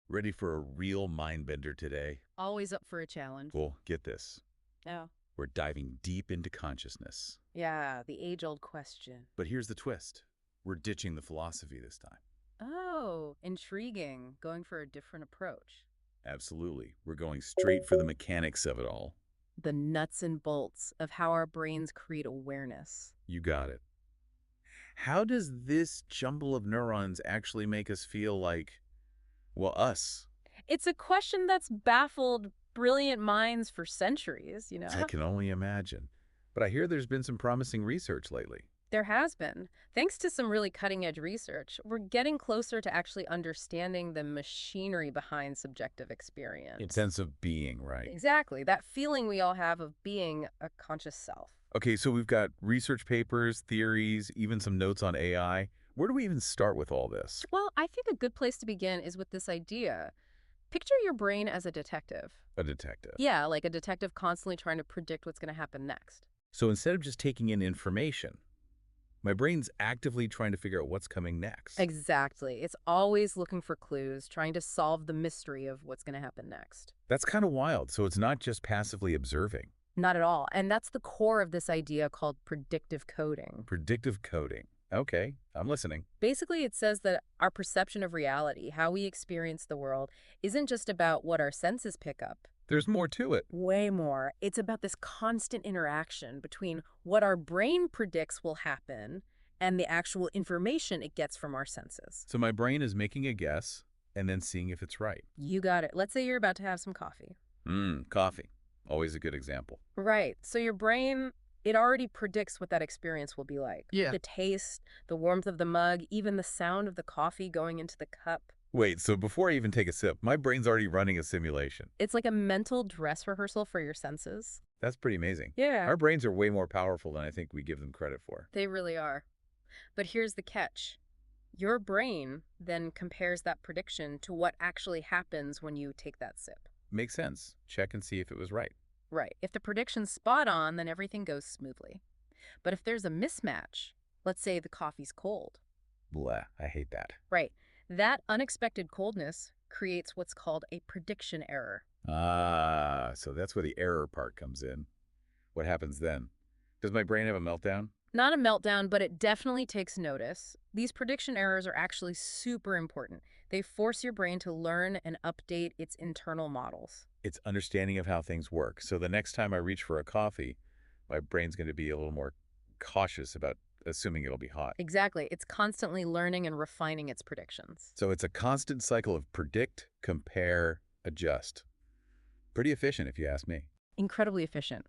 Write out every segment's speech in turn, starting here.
Ready for a real mind bender today? Always up for a challenge. Well, get this. Oh. We're diving deep into consciousness. Yeah, the age-old question. But here's the twist. We're ditching the philosophy this time. Oh, intriguing. Going for a different approach. Absolutely. We're going straight for the mechanics of it all. The nuts and bolts of how our brains create awareness. You got it. How does this jumble of neurons actually make us feel like, well, us? It's a question that's baffled brilliant minds for centuries, I can only imagine. But I hear there's been some promising research lately. There has been. Thanks to some really cutting-edge research, we're getting closer to actually understanding the machinery behind subjective In experience. sense of being, right? Exactly, that feeling we all have of being a conscious self. Okay, so we've got research papers, theories, even some notes on AI. Where do we even start with all this? Well, I think a good place to begin is with this idea. Picture your brain as a detective. A detective. Yeah, like a detective constantly trying to predict what's going to happen next. So instead of just taking in information, my brain's actively trying to figure out what's coming next. Exactly. It's always looking for clues, trying to solve the mystery of what's going to happen next. That's kind of wild. So it's not just passively observing. Not at all. And that's the core of this idea called predictive coding. Predictive coding. Okay, I'm listening. Basically, it says that our perception of reality, how we experience the world, isn't just about what our senses pick up. There's more to it. Way more. It's about this constant interaction between what our brain predicts will happen and the actual information it gets from our senses. So my brain is making a guess and then seeing if it's right. You got it. Let's say you're about to have some coffee. Coffee. Always a good example. Right. So your brain, it already predicts what that experience will be like. Yeah. The taste, the warmth of the mug, even the sound of the coffee going into the cup. Wait, so before I even take a sip, my brain's already running a simulation. It's like a mental dress rehearsal for your senses. That's pretty amazing. Yeah. Our brains are way more powerful than I think we give them credit for. They really are. But here's the catch. Your brain then compares that prediction to what actually happens when you take that sip. Makes sense. Check and see if it was right. Right. If the prediction's spot on, then everything goes smoothly. But if there's a mismatch, let's say the coffee's cold. Blah, I hate that. Right. That unexpected coldness creates what's called a prediction error. Ah, so that's where the error part comes in. What happens then? Does my brain have a meltdown? Not a meltdown, but it definitely takes notice. These prediction errors are actually super important. They force your brain to learn and update its internal models. It's understanding of how things work. So the next time I reach for a coffee, my brain's going to be a little more cautious about assuming it'll be hot. Exactly. It's constantly learning and refining its predictions. So it's a constant cycle of predict, compare, adjust. Pretty efficient, if you ask me. Incredibly efficient.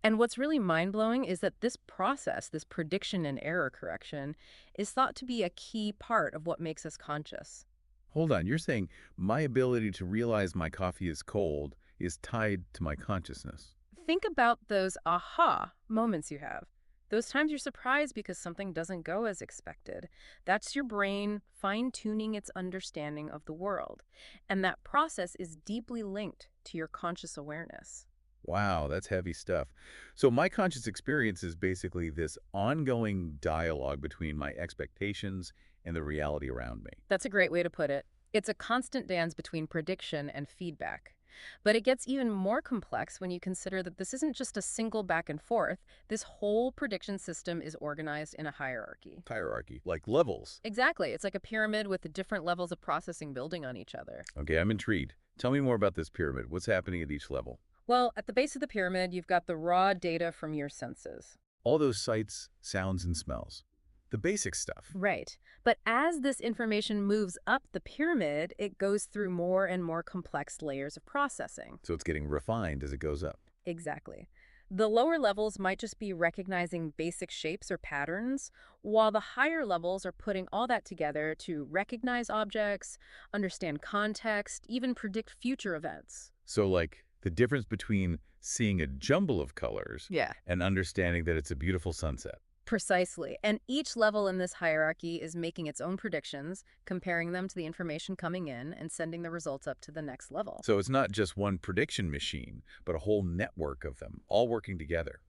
And what's really mind-blowing is that this process, this prediction and error correction, is thought to be a key part of what makes us conscious. Hold on, you're saying my ability to realize my coffee is cold is tied to my consciousness. Think about those aha moments you have. Those times you're surprised because something doesn't go as expected. That's your brain fine-tuning its understanding of the world. And that process is deeply linked to your conscious awareness. Wow, that's heavy stuff. So my conscious experience is basically this ongoing dialogue between my expectations and the reality around me. That's a great way to put it. It's a constant dance between prediction and feedback. But it gets even more complex when you consider that this isn't just a single back and forth. This whole prediction system is organized in a hierarchy. Hierarchy, like levels. Exactly. It's like a pyramid with the different levels of processing building on each other. Okay, I'm intrigued. Tell me more about this pyramid. What's happening at each level? Well, at the base of the pyramid, you've got the raw data from your senses. All those sights, sounds, and smells. The basic stuff. Right. But as this information moves up the pyramid, it goes through more and more complex layers of processing. So it's getting refined as it goes up. Exactly. The lower levels might just be recognizing basic shapes or patterns, while the higher levels are putting all that together to recognize objects, understand context, even predict future events. So like the difference between seeing a jumble of colors Yeah. and understanding that it's a beautiful sunset. Precisely. And each level in this hierarchy is making its own predictions, comparing them to the information coming in, and sending the results up to the next level. So it's not just one prediction machine, but a whole network of them, all working together.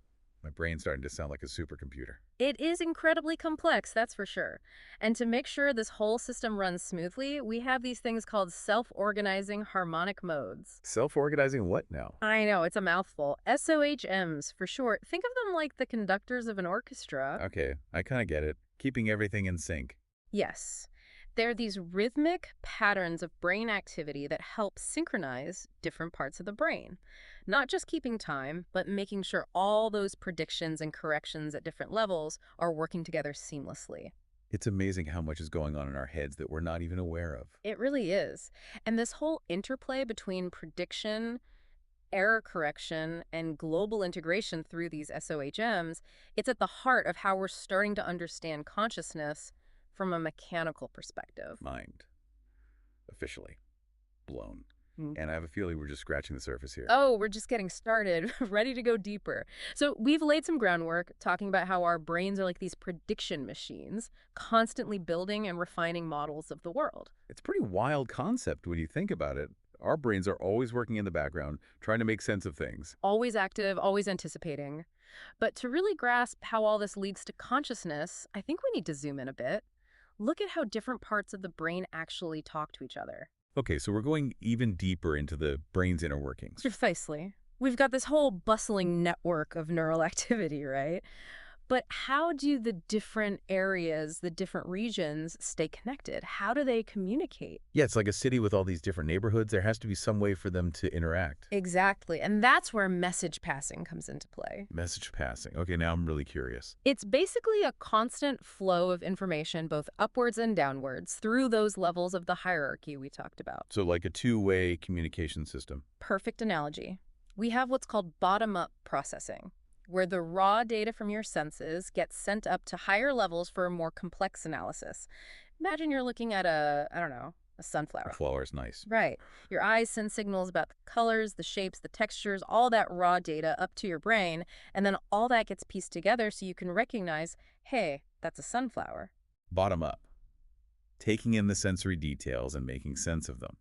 My brain's starting to sound like a supercomputer. It is incredibly complex, that's for sure. And to make sure this whole system runs smoothly, we have these things called self-organizing harmonic modes. Self-organizing what now? I know, it's a mouthful. SOHMs for short. Think of them like the conductors of an orchestra. Okay, I kind of get it. Keeping everything in sync. Yes. They're these rhythmic patterns of brain activity that help synchronize different parts of the brain. Not just keeping time, but making sure all those predictions and corrections at different levels are working together seamlessly. It's amazing how much is going on in our heads that we're not even aware of. It really is. And this whole interplay between prediction, error correction, and global integration through these SOHMs, it's at the heart of how we're starting to understand consciousness from a mechanical perspective. Mind. Officially. Blown. Mm. And I have a feeling we're just scratching the surface here. Oh, we're just getting started, ready to go deeper. So we've laid some groundwork talking about how our brains are like these prediction machines, constantly building and refining models of the world. It's a pretty wild concept when you think about it. Our brains are always working in the background, trying to make sense of things. Always active, always anticipating. But to really grasp how all this leads to consciousness, I think we need to zoom in a bit. Look at how different parts of the brain actually talk to each other. Okay, so we're going even deeper into the brain's inner workings. Precisely. We've got this whole bustling network of neural activity, right? But how do the different areas, the different regions stay connected? How do they communicate? Yeah, it's like a city with all these different neighborhoods. There has to be some way for them to interact. Exactly. And that's where message passing comes into play. Message passing. Okay, now I'm really curious. It's basically a constant flow of information, both upwards and downwards, through those levels of the hierarchy we talked about. So like a two-way communication system. Perfect analogy. We have what's called bottom-up processing, where the raw data from your senses gets sent up to higher levels for a more complex analysis. Imagine you're looking at I don't know, a sunflower. Flower is nice. Right. Your eyes send signals about the colors, the shapes, the textures, all that raw data up to your brain, and then all that gets pieced together so you can recognize, hey, that's a sunflower. Bottom up. Taking in the sensory details and making sense of them.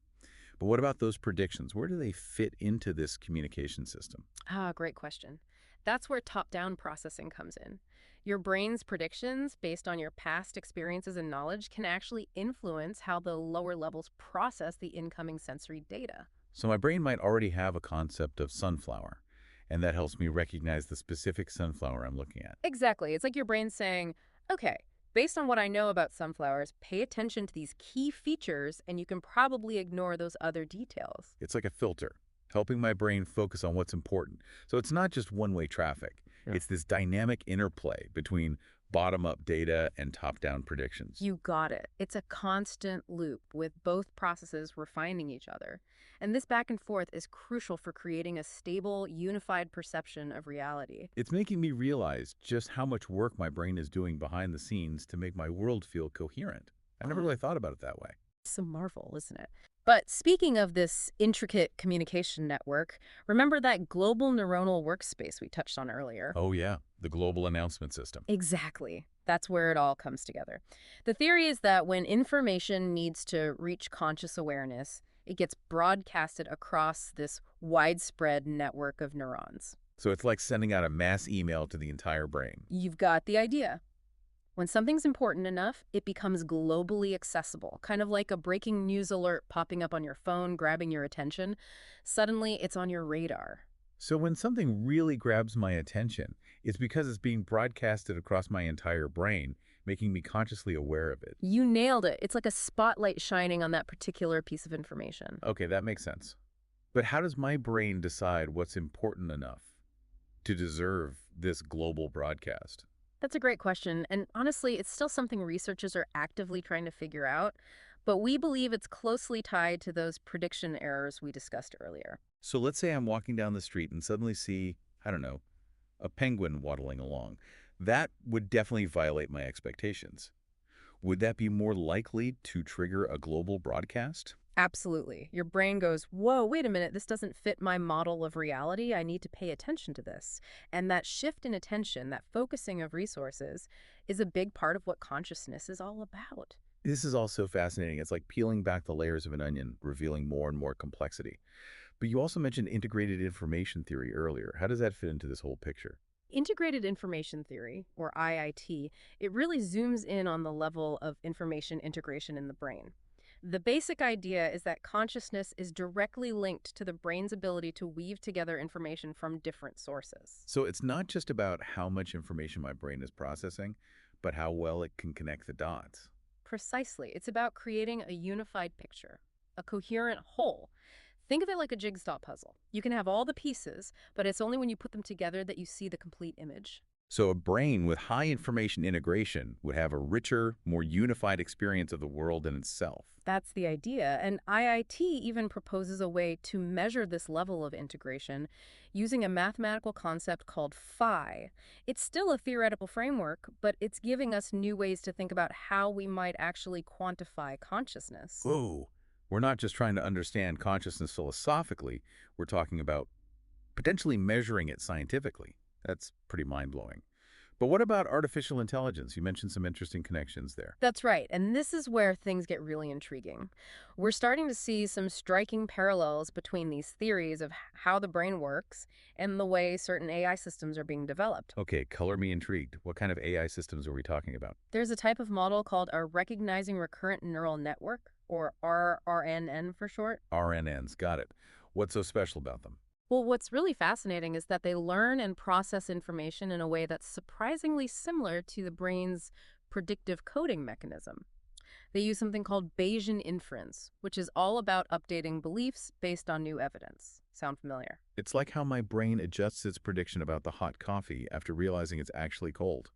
But what about those predictions? Where do they fit into this communication system? Ah, great question. That's where top-down processing comes in. Your brain's predictions, based on your past experiences and knowledge, can actually influence how the lower levels process the incoming sensory data. So my brain might already have a concept of sunflower, and that helps me recognize the specific sunflower I'm looking at. Exactly. It's like your brain saying, okay, based on what I know about sunflowers, pay attention to these key features, and you can probably ignore those other details. It's like a filter, helping my brain focus on what's important. So it's not just one-way traffic. Yeah. It's this dynamic interplay between bottom-up data and top-down predictions. You got it. It's a constant loop with both processes refining each other. And this back and forth is crucial for creating a stable, unified perception of reality. It's making me realize just how much work my brain is doing behind the scenes to make my world feel coherent. I never really thought about it that way. It's a marvel, isn't it? But speaking of this intricate communication network, remember that global neuronal workspace we touched on earlier? Oh yeah, the global announcement system. Exactly. That's where it all comes together. The theory is that when information needs to reach conscious awareness, it gets broadcasted across this widespread network of neurons. So it's like sending out a mass email to the entire brain. You've got the idea. When something's important enough, it becomes globally accessible, kind of like a breaking news alert popping up on your phone, grabbing your attention. Suddenly, it's on your radar. So when something really grabs my attention, it's because it's being broadcasted across my entire brain, making me consciously aware of it. You nailed it. It's like a spotlight shining on that particular piece of information. Okay, that makes sense. But how does my brain decide what's important enough to deserve this global broadcast? That's a great question, and honestly, it's still something researchers are actively trying to figure out, but we believe it's closely tied to those prediction errors we discussed earlier. So let's say I'm walking down the street and suddenly see, I don't know, a penguin waddling along. That would definitely violate my expectations. Would that be more likely to trigger a global broadcast? Absolutely. Your brain goes, whoa, wait a minute, this doesn't fit my model of reality. I need to pay attention to this. And that shift in attention, that focusing of resources, is a big part of what consciousness is all about. This is all so fascinating. It's like peeling back the layers of an onion, revealing more and more complexity. But you also mentioned integrated information theory earlier. How does that fit into this whole picture? Integrated information theory, or IIT, it really zooms in on the level of information integration in the brain. The basic idea is that consciousness is directly linked to the brain's ability to weave together information from different sources. So it's not just about how much information my brain is processing, but how well it can connect the dots. Precisely. It's about creating a unified picture, a coherent whole. Think of it like a jigsaw puzzle. You can have all the pieces, but it's only when you put them together that you see the complete image. So a brain with high information integration would have a richer, more unified experience of the world in itself. That's the idea, and IIT even proposes a way to measure this level of integration using a mathematical concept called phi. It's still a theoretical framework, but it's giving us new ways to think about how we might actually quantify consciousness. Whoa. We're not just trying to understand consciousness philosophically, we're talking about potentially measuring it scientifically. That's pretty mind-blowing. But what about artificial intelligence? You mentioned some interesting connections there. That's right, and this is where things get really intriguing. We're starting to see some striking parallels between these theories of how the brain works and the way certain AI systems are being developed. Okay, color me intrigued. What kind of AI systems are we talking about? There's a type of model called a recognizing recurrent neural network, or RNN for short. RNNs, got it. What's so special about them? Well, what's really fascinating is that they learn and process information in a way that's surprisingly similar to the brain's predictive coding mechanism. They use something called Bayesian inference, which is all about updating beliefs based on new evidence. Sound familiar? It's like how my brain adjusts its prediction about the hot coffee after realizing it's actually cold.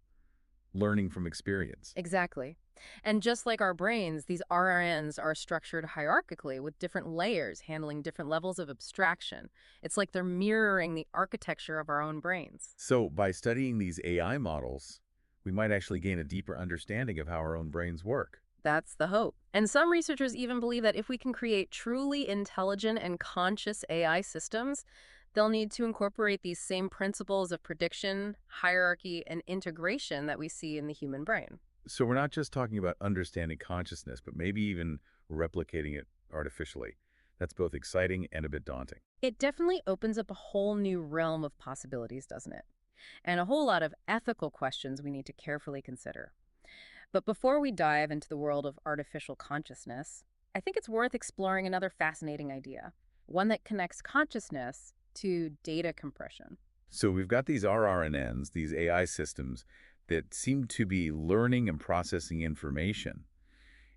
Learning from experience. Exactly. And just like our brains, these RNNs are structured hierarchically with different layers handling different levels of abstraction. It's like they're mirroring the architecture of our own brains. So by studying these AI models, we might actually gain a deeper understanding of how our own brains work. That's the hope. And some researchers even believe that if we can create truly intelligent and conscious AI systems, they'll need to incorporate these same principles of prediction, hierarchy, and integration that we see in the human brain. So we're not just talking about understanding consciousness, but maybe even replicating it artificially. That's both exciting and a bit daunting. It definitely opens up a whole new realm of possibilities, doesn't it? And a whole lot of ethical questions we need to carefully consider. But before we dive into the world of artificial consciousness, I think it's worth exploring another fascinating idea, one that connects consciousness to data compression. So we've got these RRNNs, these AI systems that seem to be learning and processing information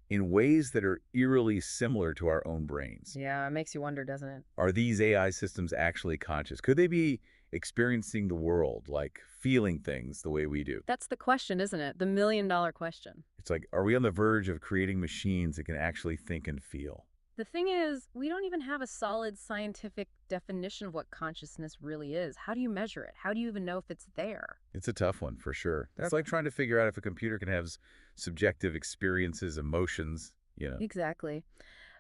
in ways that are eerily similar to our own brains. Yeah, it makes you wonder, doesn't it? Are these AI systems actually conscious? Could they be experiencing the world, like feeling things the way we do? That's the question, isn't it? The million-dollar question. It's like, are we on the verge of creating machines that can actually think and feel? The thing is, we don't even have a solid scientific definition of what consciousness really is. How do you measure it? How do you even know if it's there? It's a tough one, for sure. It's like trying to figure out if a computer can have subjective experiences, emotions. Exactly.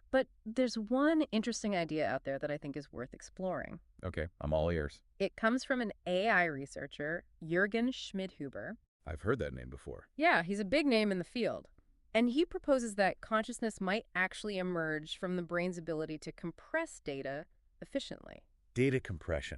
But there's one interesting idea out there that I think is worth exploring. Okay, I'm all ears. It comes from an AI researcher, Jürgen Schmidhuber. I've heard that name before. Yeah, he's a big name in the field. And he proposes that consciousness might actually emerge from the brain's ability to compress data efficiently. Data compression,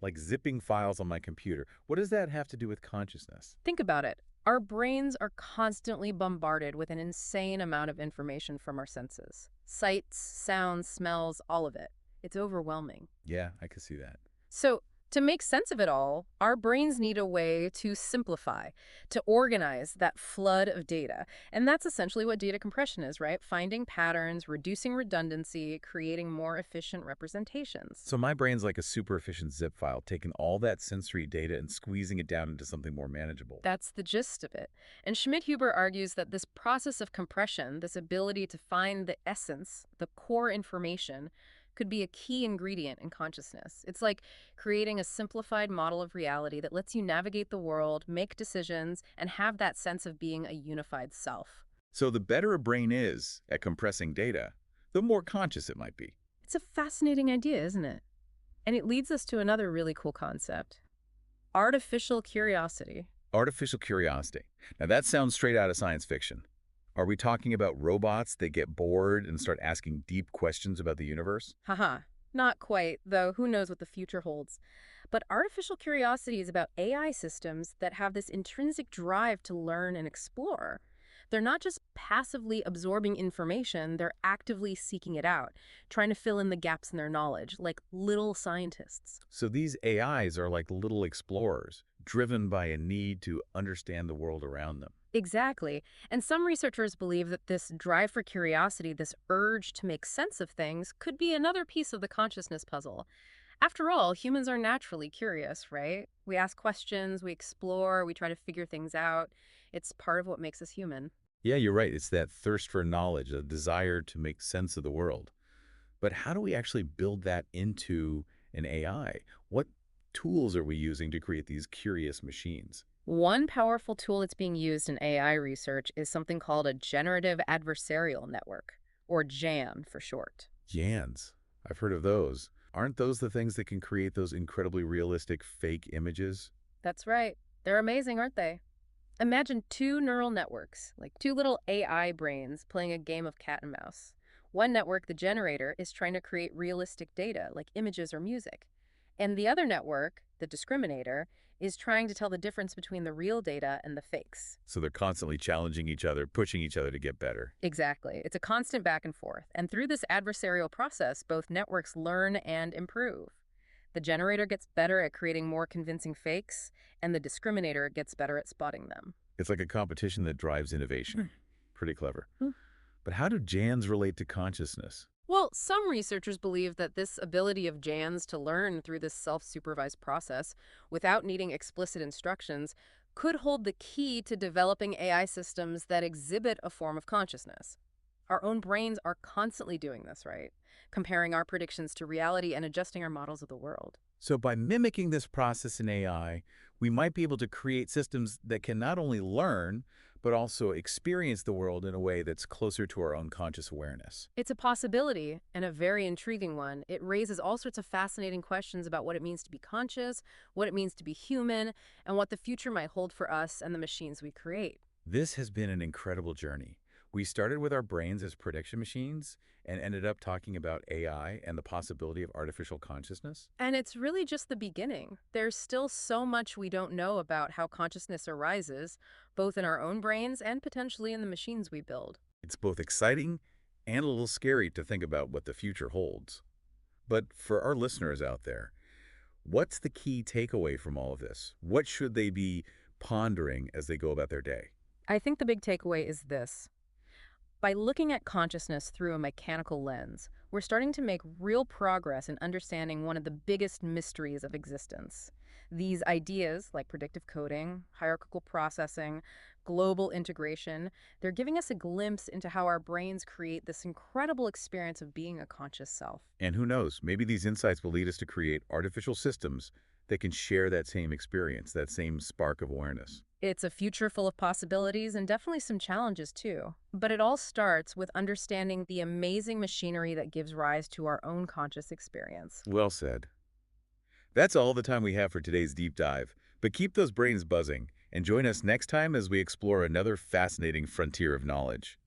like zipping files on my computer. What does that have to do with consciousness? Think about it. Our brains are constantly bombarded with an insane amount of information from our senses. Sights, sounds, smells, all of it. It's overwhelming. Yeah, I could see that. So, to make sense of it all, our brains need a way to simplify, to organize that flood of data. And that's essentially what data compression is, right? Finding patterns, reducing redundancy, creating more efficient representations. So my brain's like a super efficient zip file, taking all that sensory data and squeezing it down into something more manageable. That's the gist of it. And Schmidhuber argues that this process of compression, this ability to find the essence, the core information, could be a key ingredient in consciousness. It's like creating a simplified model of reality that lets you navigate the world, make decisions, and have that sense of being a unified self. So the better a brain is at compressing data, the more conscious it might be. It's a fascinating idea, isn't it? And it leads us to another really cool concept: artificial curiosity. Artificial curiosity. Now that sounds straight out of science fiction. Are we talking about robots that get bored and start asking deep questions about the universe? Haha. Not quite, though who knows what the future holds. But artificial curiosity is about AI systems that have this intrinsic drive to learn and explore. They're not just passively absorbing information, they're actively seeking it out, trying to fill in the gaps in their knowledge, like little scientists. So these AIs are like little explorers, driven by a need to understand the world around them. Exactly. And some researchers believe that this drive for curiosity, this urge to make sense of things, could be another piece of the consciousness puzzle. After all, humans are naturally curious, right? We ask questions, we explore, we try to figure things out. It's part of what makes us human. Yeah, you're right. It's that thirst for knowledge, a desire to make sense of the world. But how do we actually build that into an AI? What tools are we using to create these curious machines? One powerful tool that's being used in AI research is something called a generative adversarial network, or GAN for short. Jans. I've heard of those. Aren't those the things that can create those incredibly realistic fake images? That's right. They're amazing, aren't they? Imagine two neural networks, like two little AI brains playing a game of cat and mouse. One network, the generator, is trying to create realistic data, like images or music. And the other network, the discriminator, is trying to tell the difference between the real data and the fakes. So they're constantly challenging each other, pushing each other to get better. Exactly. It's a constant back and forth. And through this adversarial process, both networks learn and improve. The generator gets better at creating more convincing fakes, and the discriminator gets better at spotting them. It's like a competition that drives innovation. Pretty clever. Hmm. But how do Jans relate to consciousness? Well, some researchers believe that this ability of JANs to learn through this self-supervised process without needing explicit instructions could hold the key to developing AI systems that exhibit a form of consciousness. Our own brains are constantly doing this, right? Comparing our predictions to reality and adjusting our models of the world. So by mimicking this process in AI, we might be able to create systems that can not only learn, but also experience the world in a way that's closer to our own conscious awareness. It's a possibility, and a very intriguing one. It raises all sorts of fascinating questions about what it means to be conscious, what it means to be human, and what the future might hold for us and the machines we create. This has been an incredible journey. We started with our brains as prediction machines and ended up talking about AI and the possibility of artificial consciousness. And it's really just the beginning. There's still so much we don't know about how consciousness arises, both in our own brains and potentially in the machines we build. It's both exciting and a little scary to think about what the future holds. But for our listeners out there, what's the key takeaway from all of this? What should they be pondering as they go about their day? I think the big takeaway is this. By looking at consciousness through a mechanical lens, we're starting to make real progress in understanding one of the biggest mysteries of existence. These ideas, like predictive coding, hierarchical processing, global integration, they're giving us a glimpse into how our brains create this incredible experience of being a conscious self. And who knows, maybe these insights will lead us to create artificial systems that can share that same experience, that same spark of awareness. It's a future full of possibilities and definitely some challenges too. But it all starts with understanding the amazing machinery that gives rise to our own conscious experience. Well said. That's all the time we have for today's deep dive, but keep those brains buzzing and join us next time as we explore another fascinating frontier of knowledge.